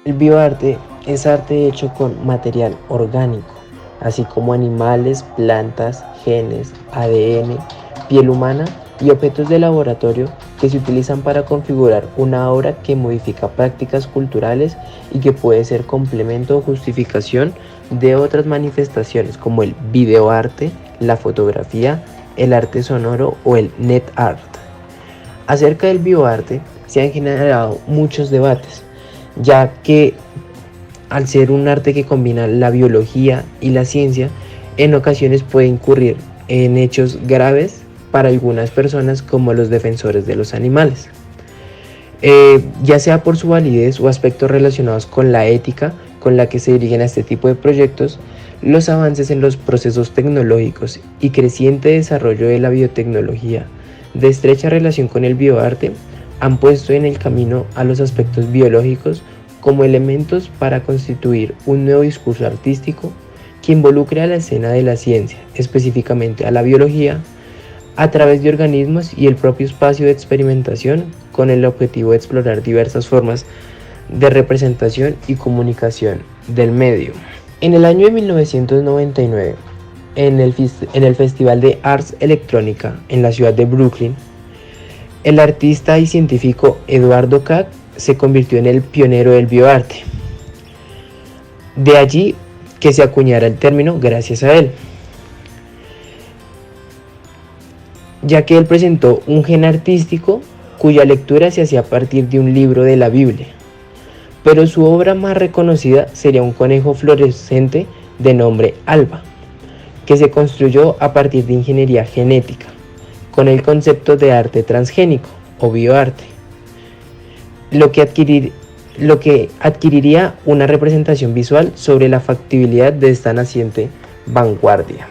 El bioarte es arte hecho con material orgánico, así como animales, plantas, genes, ADN, piel humana y objetos de laboratorio que se utilizan para configurar una obra que modifica prácticas culturales y que puede ser complemento o justificación de otras manifestaciones como el videoarte, la fotografía, el arte sonoro o el net art. Acerca del bioarte se han generado muchos debates, ya que al ser un arte que combina la biología y la ciencia, en ocasiones puede incurrir en hechos graves para algunas personas como los defensores de los animales, ya sea por su validez o aspectos relacionados con la ética con la que se dirigen a este tipo de proyectos. Los avances en los procesos tecnológicos y creciente desarrollo de la biotecnología de estrecha relación con el bioarte han puesto en el camino a los aspectos biológicos como elementos para constituir un nuevo discurso artístico que involucre a la escena de la ciencia, específicamente a la biología, a través de organismos y el propio espacio de experimentación con el objetivo de explorar diversas formas de representación y comunicación del medio. En el año de 1999, en el Festival de Arts Electrónica en la ciudad de Brooklyn, el artista y científico Eduardo Kac se convirtió en el pionero del bioarte. De allí que se acuñara el término gracias a él, ya que él presentó un gen artístico cuya lectura se hacía a partir de un libro de la Biblia. Pero su obra más reconocida sería un conejo fluorescente de nombre Alba, que se construyó a partir de ingeniería genética, con el concepto de arte transgénico o bioarte, lo que adquiriría una representación visual sobre la factibilidad de esta naciente vanguardia.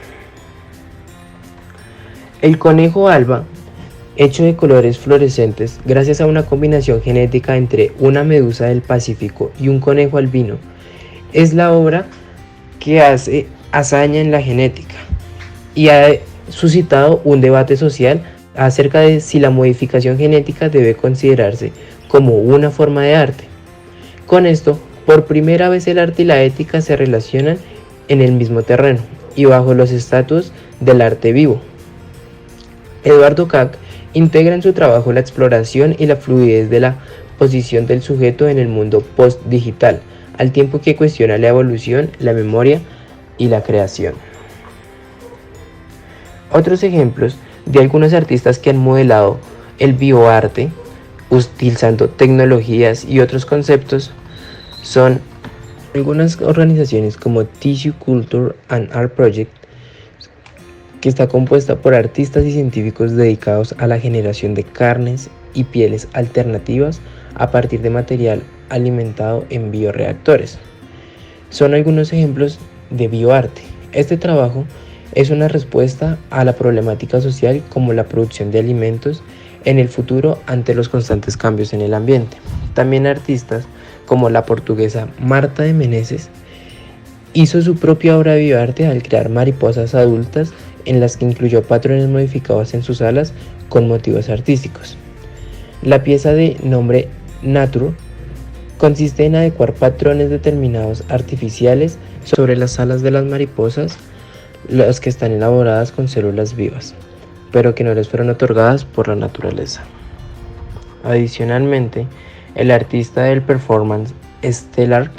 El conejo Alba, hecho de colores fluorescentes gracias a una combinación genética entre una medusa del Pacífico y un conejo albino, es la obra que hace hazaña en la genética y ha suscitado un debate social acerca de si la modificación genética debe considerarse como una forma de arte. Con esto, por primera vez el arte y la ética se relacionan en el mismo terreno y bajo los estatutos del arte vivo. Eduardo Kac integra en su trabajo la exploración y la fluidez de la posición del sujeto en el mundo post-digital, al tiempo que cuestiona la evolución, la memoria y la creación. Otros ejemplos de algunos artistas que han modelado el bioarte utilizando tecnologías y otros conceptos son algunas organizaciones como Tissue Culture and Art Project, que está compuesta por artistas y científicos dedicados a la generación de carnes y pieles alternativas a partir de material alimentado en bioreactores. Son algunos ejemplos de bioarte. Este trabajo es una respuesta a la problemática social como la producción de alimentos en el futuro ante los constantes cambios en el ambiente. También artistas como la portuguesa Marta de Menezes hizo su propia obra de bioarte al crear mariposas adultas en las que incluyó patrones modificados en sus alas con motivos artísticos. La pieza de nombre Nature consiste en adecuar patrones determinados artificiales sobre las alas de las mariposas, las que están elaboradas con células vivas, pero que no les fueron otorgadas por la naturaleza. Adicionalmente, el artista del performance Stellark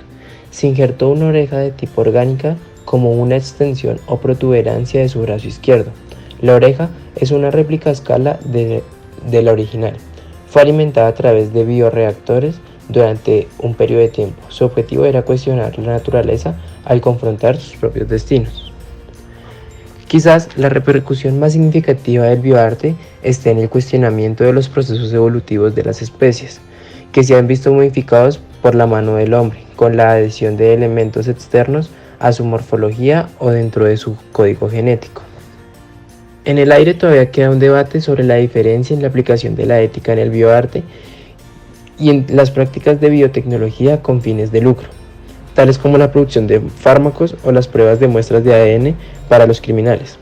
se injertó una oreja de tipo orgánica como una extensión o protuberancia de su brazo izquierdo. La oreja es una réplica a escala de la original. Fue alimentada a través de bioreactores durante un periodo de tiempo. Su objetivo era cuestionar la naturaleza al confrontar sus propios destinos. Quizás la repercusión más significativa del bioarte esté en el cuestionamiento de los procesos evolutivos de las especies, que se han visto modificados por la mano del hombre, con la adición de elementos externos a su morfología o dentro de su código genético. En el aire todavía queda un debate sobre la diferencia en la aplicación de la ética en el bioarte y en las prácticas de biotecnología con fines de lucro, tales como la producción de fármacos o las pruebas de muestras de ADN para los criminales.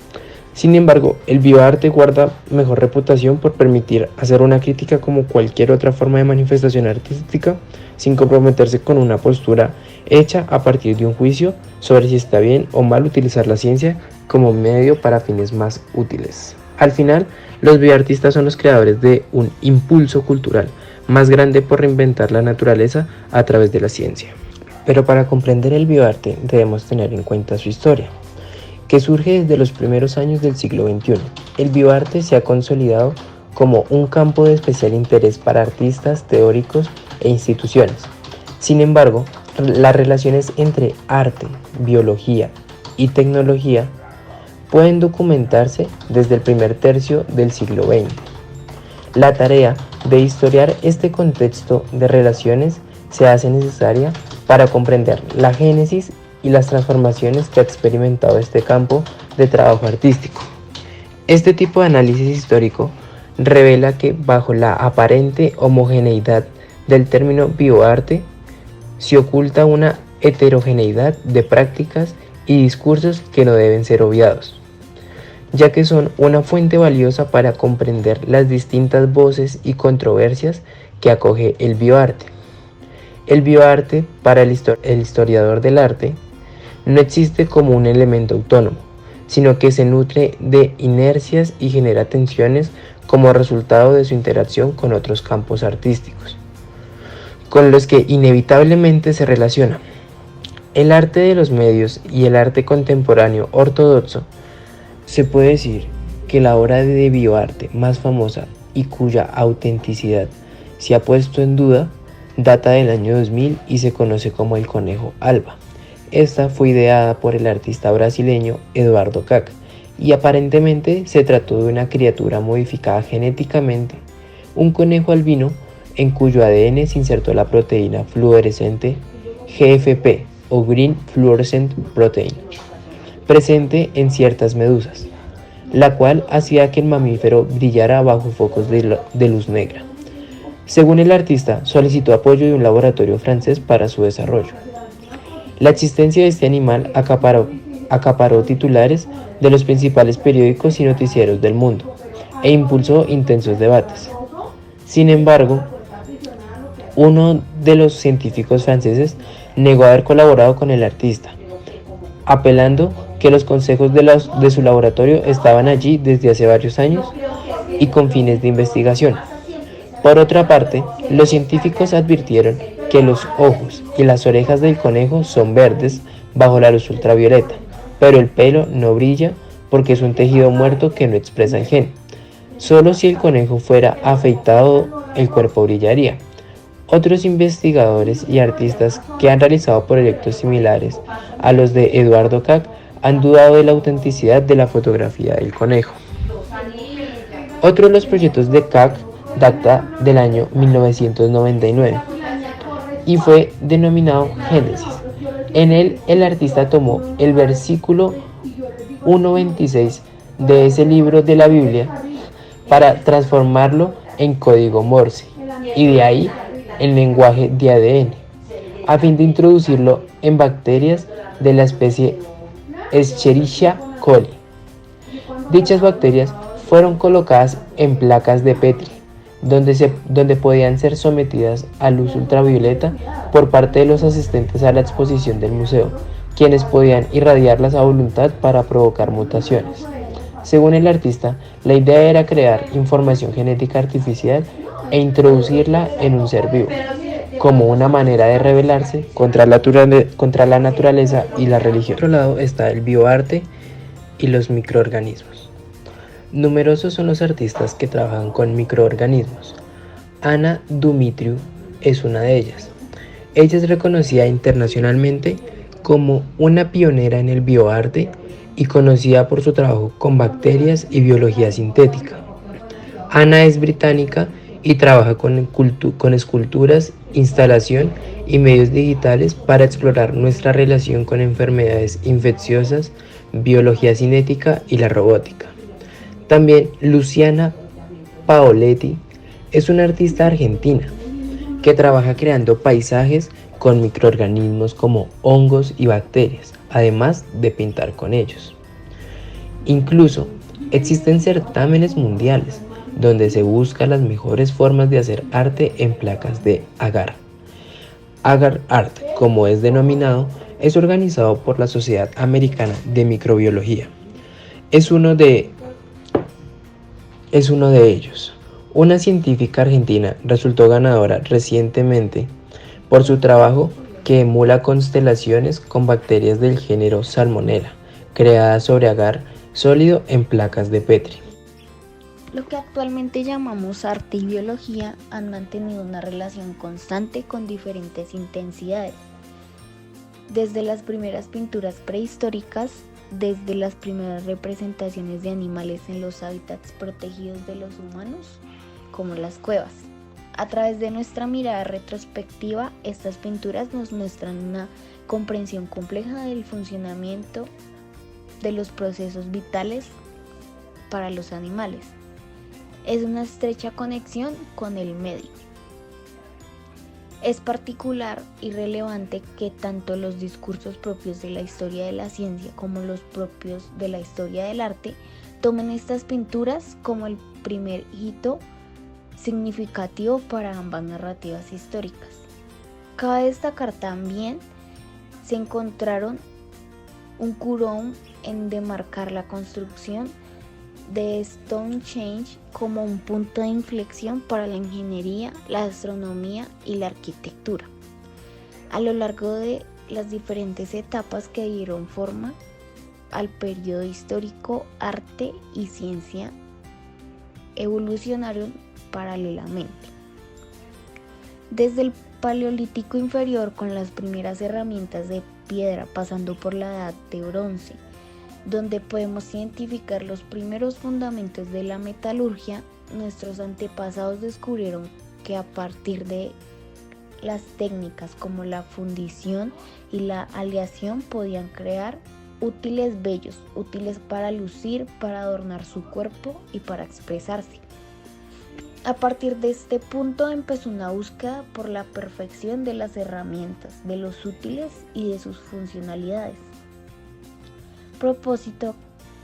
Sin embargo, el bioarte guarda mejor reputación por permitir hacer una crítica como cualquier otra forma de manifestación artística, sin comprometerse con una postura hecha a partir de un juicio sobre si está bien o mal utilizar la ciencia como medio para fines más útiles. Al final, los bioartistas son los creadores de un impulso cultural más grande por reinventar la naturaleza a través de la ciencia. Pero para comprender el bioarte debemos tener en cuenta su historia, que surge desde los primeros años del siglo XXI. El bioarte se ha consolidado como un campo de especial interés para artistas, teóricos e instituciones. Sin embargo, las relaciones entre arte, biología y tecnología pueden documentarse desde el primer tercio del siglo XX. La tarea de historiar este contexto de relaciones se hace necesaria para comprender la génesis y las transformaciones que ha experimentado este campo de trabajo artístico. Este tipo de análisis histórico revela que bajo la aparente homogeneidad del término bioarte se oculta una heterogeneidad de prácticas y discursos que no deben ser obviados, ya que son una fuente valiosa para comprender las distintas voces y controversias que acoge el bioarte. El bioarte, para el historiador del arte, no existe como un elemento autónomo, sino que se nutre de inercias y genera tensiones como resultado de su interacción con otros campos artísticos, con los que inevitablemente se relaciona. El arte de los medios y el arte contemporáneo ortodoxo, se puede decir que la obra de bioarte más famosa y cuya autenticidad se ha puesto en duda data del año 2000 y se conoce como el conejo Alba. Esta fue ideada por el artista brasileño Eduardo Kac y aparentemente se trató de una criatura modificada genéticamente, un conejo albino en cuyo ADN se insertó la proteína fluorescente GFP o Green Fluorescent Protein, presente en ciertas medusas, la cual hacía que el mamífero brillara bajo focos de luz negra. Según el artista, solicitó apoyo de un laboratorio francés para su desarrollo. La existencia de este animal acaparó titulares de los principales periódicos y noticieros del mundo e impulsó intensos debates. Sin embargo, uno de los científicos franceses negó haber colaborado con el artista, apelando que los consejos de su laboratorio estaban allí desde hace varios años y con fines de investigación. Por otra parte, los científicos advirtieron que los ojos y las orejas del conejo son verdes bajo la luz ultravioleta, pero el pelo no brilla porque es un tejido muerto que no expresa el gen. Solo si el conejo fuera afeitado, el cuerpo brillaría. Otros investigadores y artistas que han realizado proyectos similares a los de Eduardo Kac han dudado de la autenticidad de la fotografía del conejo. Otro de los proyectos de Kac data del año 1999 y fue denominado Génesis. En él, el artista tomó el versículo 1.26 de ese libro de la Biblia para transformarlo en código Morse y de ahí el lenguaje de ADN, a fin de introducirlo en bacterias de la especie Escherichia coli. Dichas bacterias fueron colocadas en placas de Petri, donde podían ser sometidas a luz ultravioleta por parte de los asistentes a la exposición del museo, quienes podían irradiarlas a voluntad para provocar mutaciones. Según el artista, la idea era crear información genética artificial e introducirla en un ser vivo, como una manera de rebelarse contra la naturaleza y la religión. Por otro lado está el bioarte y los microorganismos. Numerosos son los artistas que trabajan con microorganismos. Anna Dumitriu es una de ellas. Ella es reconocida internacionalmente como una pionera en el bioarte y conocida por su trabajo con bacterias y biología sintética. Anna es británica y trabaja con esculturas, instalación y medios digitales para explorar nuestra relación con enfermedades infecciosas, biología cinética y la robótica. También Luciana Paoletti es una artista argentina que trabaja creando paisajes con microorganismos como hongos y bacterias, además de pintar con ellos. Incluso Existen certámenes mundiales donde se busca las mejores formas de hacer arte en placas de agar. Agar Art, como es denominado, es organizado por la Sociedad Americana de Microbiología. Es uno de ellos. Una científica argentina resultó ganadora recientemente por su trabajo que emula constelaciones con bacterias del género Salmonella, creadas sobre agar sólido en placas de Petri. Lo que actualmente llamamos arte y biología han mantenido una relación constante con diferentes intensidades. Desde las primeras pinturas prehistóricas, desde las primeras representaciones de animales en los hábitats protegidos de los humanos, como las cuevas. A través de nuestra mirada retrospectiva, estas pinturas nos muestran una comprensión compleja del funcionamiento de los procesos vitales para los animales. Es una estrecha conexión con el medio. Es particular y relevante que tanto los discursos propios de la historia de la ciencia como los propios de la historia del arte tomen estas pinturas como el primer hito significativo para ambas narrativas históricas. Cabe destacar también se encontraron un curón en demarcar la construcción de Stonehenge como un punto de inflexión para la ingeniería, la astronomía y la arquitectura. A lo largo de las diferentes etapas que dieron forma al periodo histórico, arte y ciencia evolucionaron paralelamente. Desde el Paleolítico inferior, con las primeras herramientas de piedra, pasando por la Edad de Bronce, donde podemos identificar los primeros fundamentos de la metalurgia, nuestros antepasados descubrieron que a partir de las técnicas como la fundición y la aleación podían crear útiles bellos, útiles para lucir, para adornar su cuerpo y para expresarse. A partir de este punto empezó una búsqueda por la perfección de las herramientas, de los útiles y de sus funcionalidades. Propósito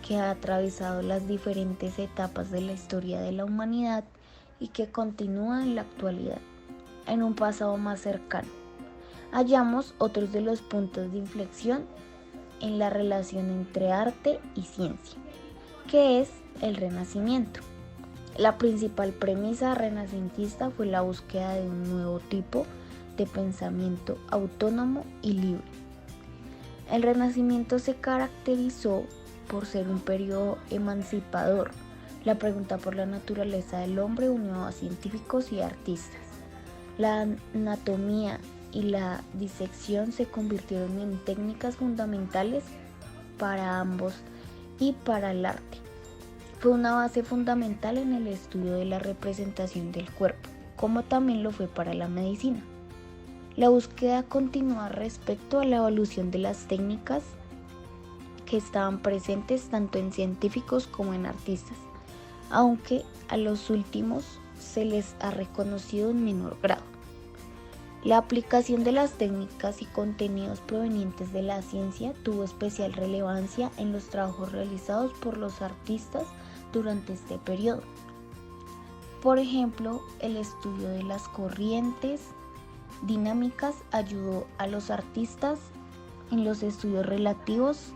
que ha atravesado las diferentes etapas de la historia de la humanidad y que continúa en la actualidad. En un pasado más cercano, hallamos otros de los puntos de inflexión en la relación entre arte y ciencia, que es el Renacimiento. La principal premisa renacentista fue la búsqueda de un nuevo tipo de pensamiento autónomo y libre. El Renacimiento se caracterizó por ser un periodo emancipador. La pregunta por la naturaleza del hombre unió a científicos y artistas. La anatomía y la disección se convirtieron en técnicas fundamentales para ambos y para el arte. Fue una base fundamental en el estudio de la representación del cuerpo, como también lo fue para la medicina. La búsqueda continúa respecto a la evolución de las técnicas que estaban presentes tanto en científicos como en artistas, aunque a los últimos se les ha reconocido en menor grado. La aplicación de las técnicas y contenidos provenientes de la ciencia tuvo especial relevancia en los trabajos realizados por los artistas durante este periodo. Por ejemplo, el estudio de las corrientes dinámicas ayudó a los artistas en los estudios relativos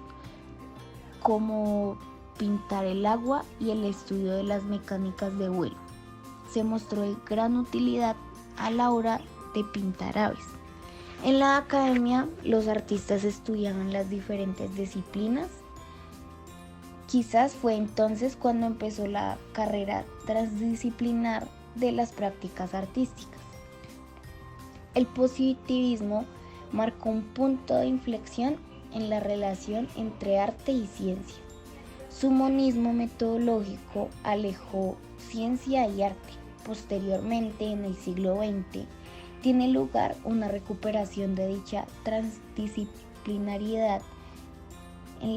como pintar el agua y el estudio de las mecánicas de vuelo. Se mostró de gran utilidad a la hora de pintar aves. En la academia, los artistas estudiaban las diferentes disciplinas. Quizás fue entonces cuando empezó la carrera transdisciplinar de las prácticas artísticas. El positivismo marcó un punto de inflexión en la relación entre arte y ciencia. Su monismo metodológico alejó ciencia y arte. Posteriormente, en el siglo XX, tiene lugar una recuperación de dicha transdisciplinariedad en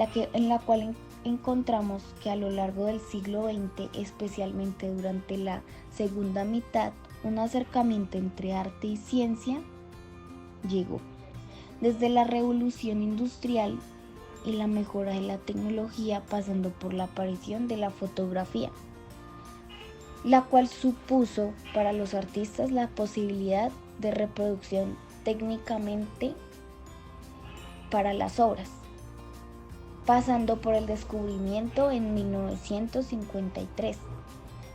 la cual encontramos que a lo largo del siglo XX, especialmente durante la segunda mitad, un acercamiento entre arte y ciencia llegó. Desde la revolución industrial y la mejora de la tecnología, pasando por la aparición de la fotografía, la cual supuso para los artistas la posibilidad de reproducción técnicamente para las obras, pasando por el descubrimiento en 1953,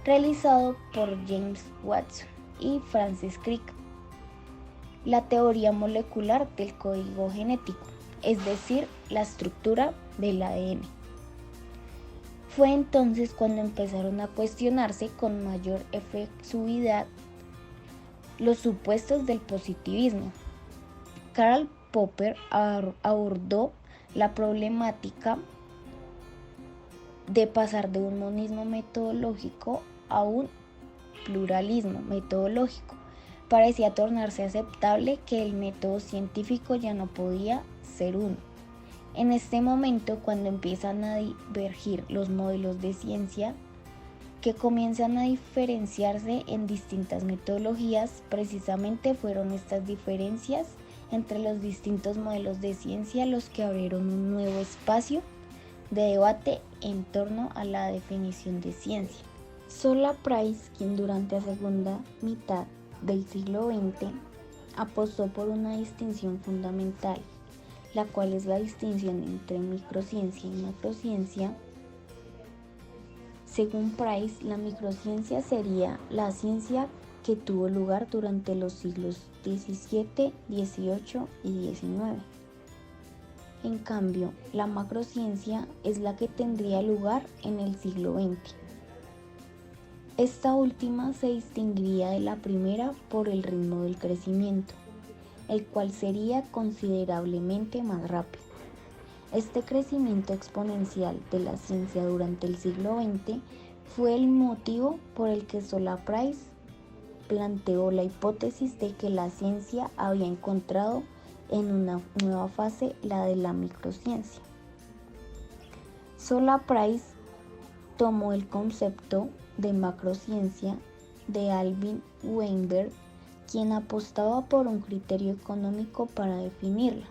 realizado por James Watson y Francis Crick, la teoría molecular del código genético, es decir, la estructura del ADN. Fue entonces cuando empezaron a cuestionarse con mayor efusividad los supuestos del positivismo. Karl Popper abordó la problemática de pasar de un monismo metodológico a un pluralismo metodológico. Parecía tornarse aceptable que el método científico ya no podía ser uno. En este momento, cuando empiezan a divergir los modelos de ciencia, que comienzan a diferenciarse en distintas metodologías, precisamente fueron estas diferencias entre los distintos modelos de ciencia los que abrieron un nuevo espacio de debate en torno a la definición de ciencia. Sola Price, quien durante la segunda mitad del siglo XX apostó por una distinción fundamental, la cual es la distinción entre microciencia y macrociencia. Según Price, la microciencia sería la ciencia que tuvo lugar durante los siglos XVII, XVIII y XIX. En cambio, la macrociencia es la que tendría lugar en el siglo XX. Esta última se distinguiría de la primera por el ritmo del crecimiento, el cual sería considerablemente más rápido. Este crecimiento exponencial de la ciencia durante el siglo XX fue el motivo por el que Sola Price planteó la hipótesis de que la ciencia había encontrado en una nueva fase la de la microciencia. Sola Price tomó el concepto de macrociencia de Alvin Weinberg, quien apostaba por un criterio económico para definirla.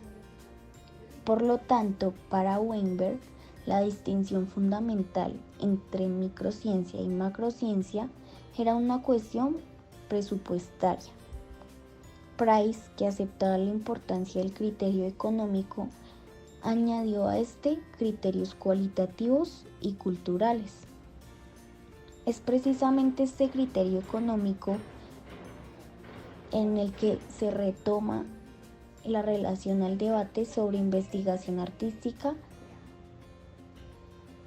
Por lo tanto, para Weinberg, la distinción fundamental entre microciencia y macrociencia era una cuestión presupuestaria. Price, que aceptaba la importancia del criterio económico, añadió a este criterios cualitativos y culturales. Es precisamente este criterio económico en el que se retoma la relación al debate sobre investigación artística,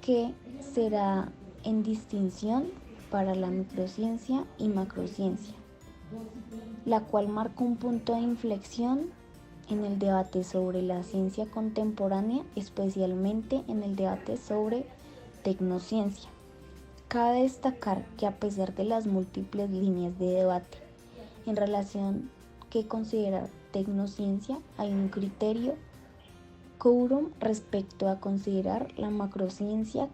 que será en distinción para la microciencia y macrociencia, la cual marcó un punto de inflexión en el debate sobre la ciencia contemporánea, especialmente en el debate sobre tecnociencia. Cabe destacar que a pesar de las múltiples líneas de debate en relación que considerar tecnociencia, hay un criterio quórum respecto a considerar la macrociencia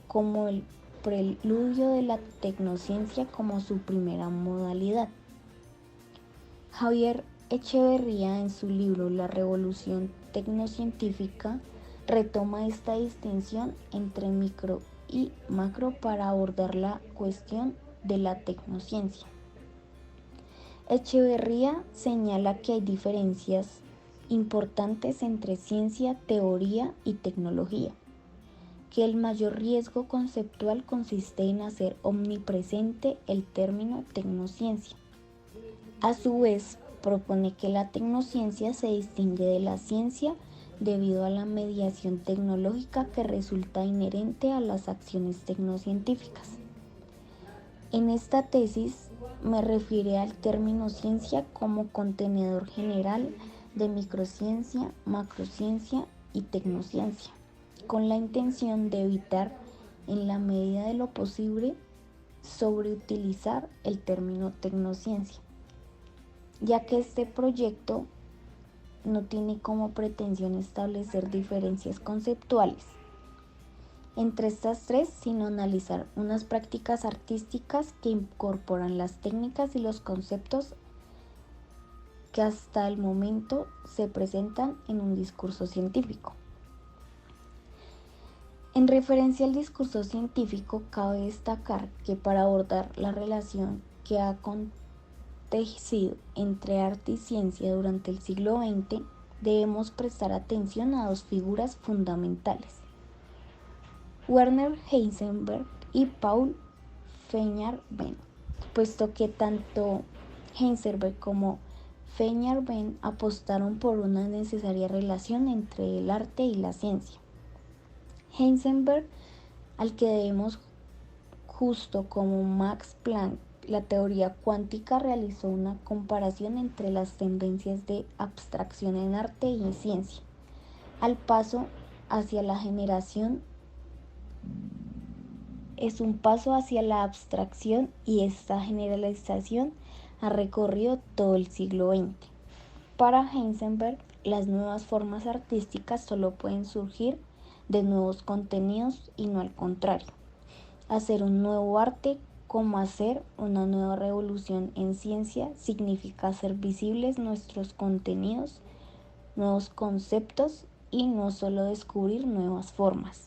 como el preludio de la tecnociencia como su primera modalidad. Javier Echeverría, en su libro La Revolución Tecnocientífica, retoma esta distinción entre micro y macro para abordar la cuestión de la tecnociencia. Echeverría señala que hay diferencias importantes entre ciencia, teoría y tecnología, que el mayor riesgo conceptual consiste en hacer omnipresente el término tecnociencia. A su vez, propone que la tecnociencia se distingue de la ciencia debido a la mediación tecnológica que resulta inherente a las acciones tecnocientíficas. En esta tesis me refiere al término ciencia como contenedor general de microciencia, macrociencia y tecnociencia, con la intención de evitar, en la medida de lo posible, sobreutilizar el término tecnociencia, ya que este proyecto no tiene como pretensión establecer diferencias conceptuales entre estas tres, sino analizar unas prácticas artísticas que incorporan las técnicas y los conceptos que hasta el momento se presentan en un discurso científico. En referencia al discurso científico, cabe destacar que para abordar la relación que ha acontecido entre arte y ciencia durante el siglo XX, debemos prestar atención a dos figuras fundamentales: Werner Heisenberg y Paul Feyerabend, puesto que tanto Heisenberg como Feyerabend apostaron por una necesaria relación entre el arte y la ciencia. Heisenberg, al que debemos, justo como Max Planck, la teoría cuántica, realizó una comparación entre las tendencias de abstracción en arte y ciencia, al paso hacia la generación es un paso hacia la abstracción, y esta generalización ha recorrido todo el siglo XX. Para Heisenberg, las nuevas formas artísticas solo pueden surgir de nuevos contenidos y no al contrario. Hacer un nuevo arte, como hacer una nueva revolución en ciencia, significa hacer visibles nuestros contenidos, nuevos conceptos y no solo descubrir nuevas formas.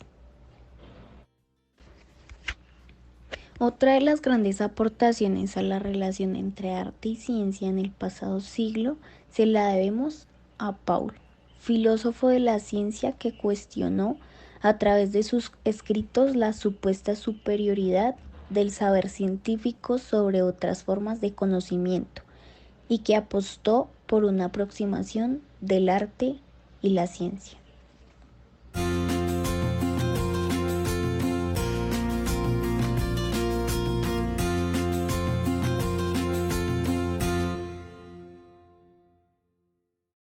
Otra de las grandes aportaciones a la relación entre arte y ciencia en el pasado siglo se la debemos a Paul, filósofo de la ciencia, que cuestionó a través de sus escritos la supuesta superioridad del saber científico sobre otras formas de conocimiento, y que apostó por una aproximación del arte y la ciencia.